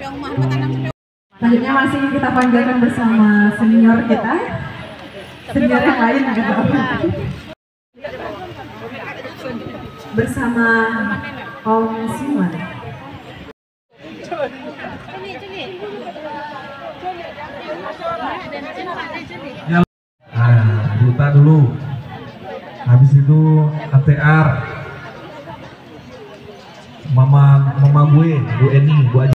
Selanjutnya masih kita panggilkan bersama senior kita, senior yang lain gitu. Bersama Om Siwan. Nah, Duta dulu. Habis itu ATR. Mama gue, Bu Eni, Bu Aji.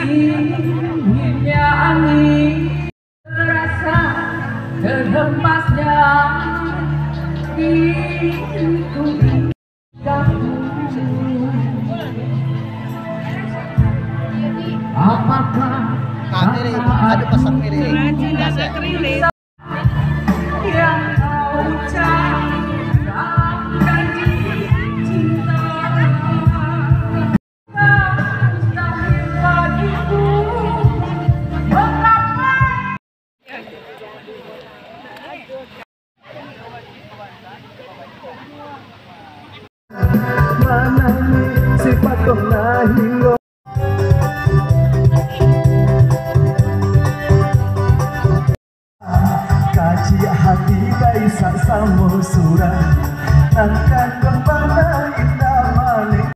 Dinginnya angin terasa terhempasnya diriku apakah ada pasang miring yang kau ucapkan janji cinta mustahil bagiku mengapa mana sifat kong nahilo kaji hati kaisa samo surah nangkan kembali indah malik.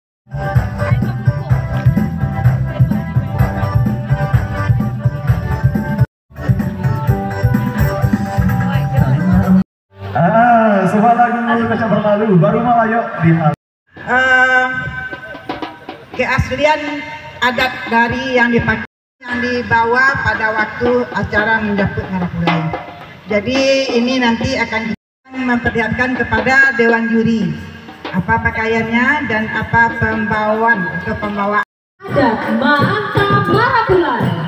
Semua lagu kaca berlalu baru malayo di hal. Keaslian adat dari yang dipakai yang dibawa pada waktu acara menjemput Ngarapulai. Jadi ini nanti akan memperlihatkan kepada Dewan Juri apa pakaiannya dan apa pembawaan atau pembawaan. Adat Mantap Ngarapulai.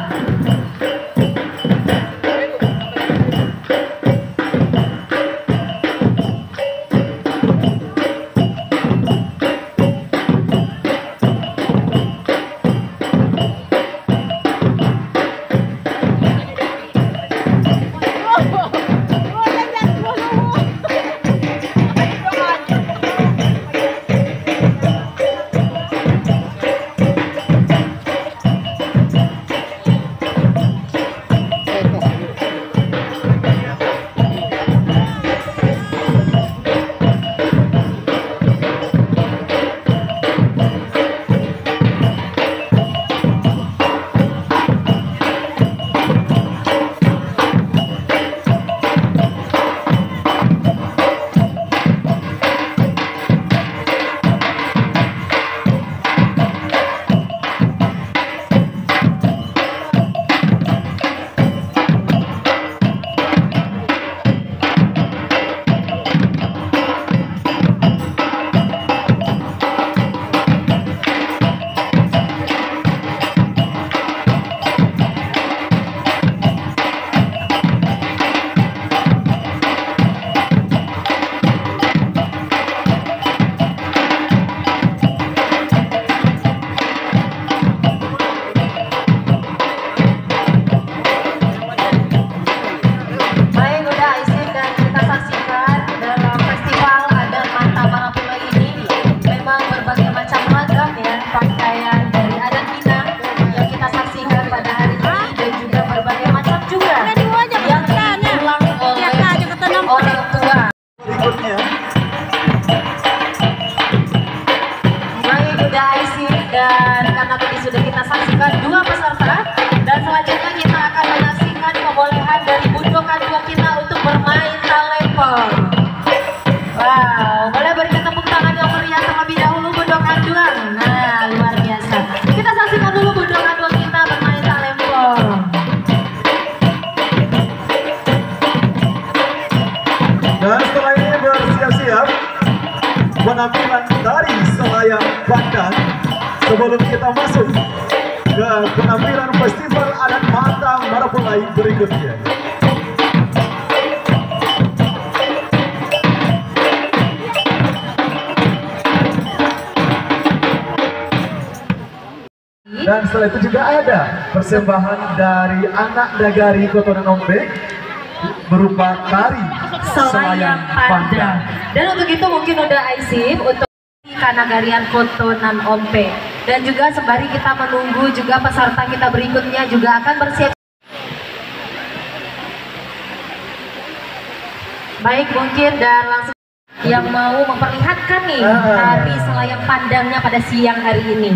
Dan karena tadi sudah kita saksikan dua peserta, dan selanjutnya kita akan menyaksikan kebolehan dari bundokan dua kita untuk bermain talempong. Wow, boleh berikan tepuk tangan yang meriah terlebih dahulu bundokan dua. Nah, luar biasa. Kita saksikan dulu bundokan dua kita bermain talempong. Dan setelah ini bersiap-siap penampilan dari Selayang Pandan sebelum kita masuk ke penampilan Festival Adat Matang Marapulai berikutnya. Dan setelah itu juga ada persembahan dari anak nagari Kota Ompek berupa tari Selayang Pandan. Dan untuk itu mungkin udah Aisyah untuk Kanagarian Kota Ompek. Dan juga sembari kita menunggu juga peserta kita berikutnya juga akan bersiap. Baik, mungkin dan langsung yang mau memperlihatkan nih tari Selayang Pandangnya pada siang hari ini.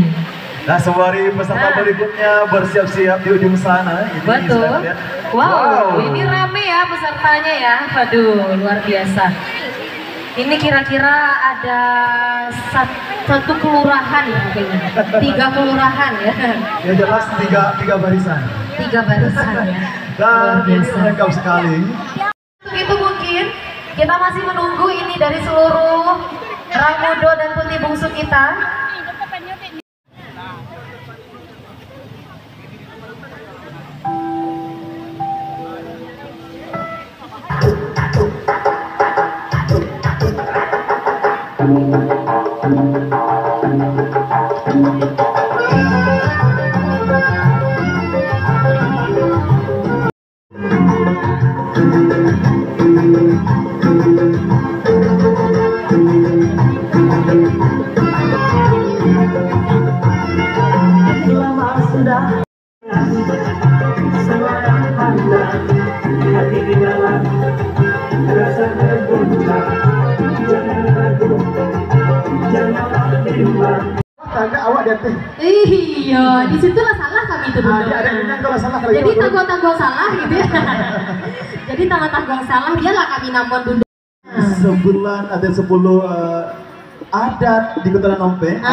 Nah, sembari peserta berikutnya bersiap-siap di ujung sana. Ini betul. Wow, ini rame ya pesertanya ya. Waduh, luar biasa. Ini kira-kira ada satu kelurahan mungkin. 3 kelurahan ya. Ya jelas tiga barisan. 3 barisan ya. Dan ini lengkap sekali. Untuk itu mungkin kita masih menunggu ini dari seluruh Ramudo dan putih bungsu kita. Agak awak datang. Iya, di situlah salah kami itu dulu. Jadi tanggol-tanggol salah gitu ya. Jadi tanggol-tanggol salah dialah kami namun dulu. Sebulan ada 10 adat di Kota Ompek.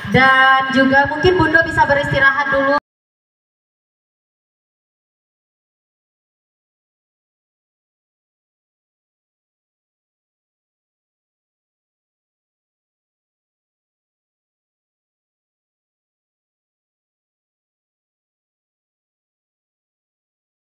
Dan juga mungkin Bunda bisa beristirahat dulu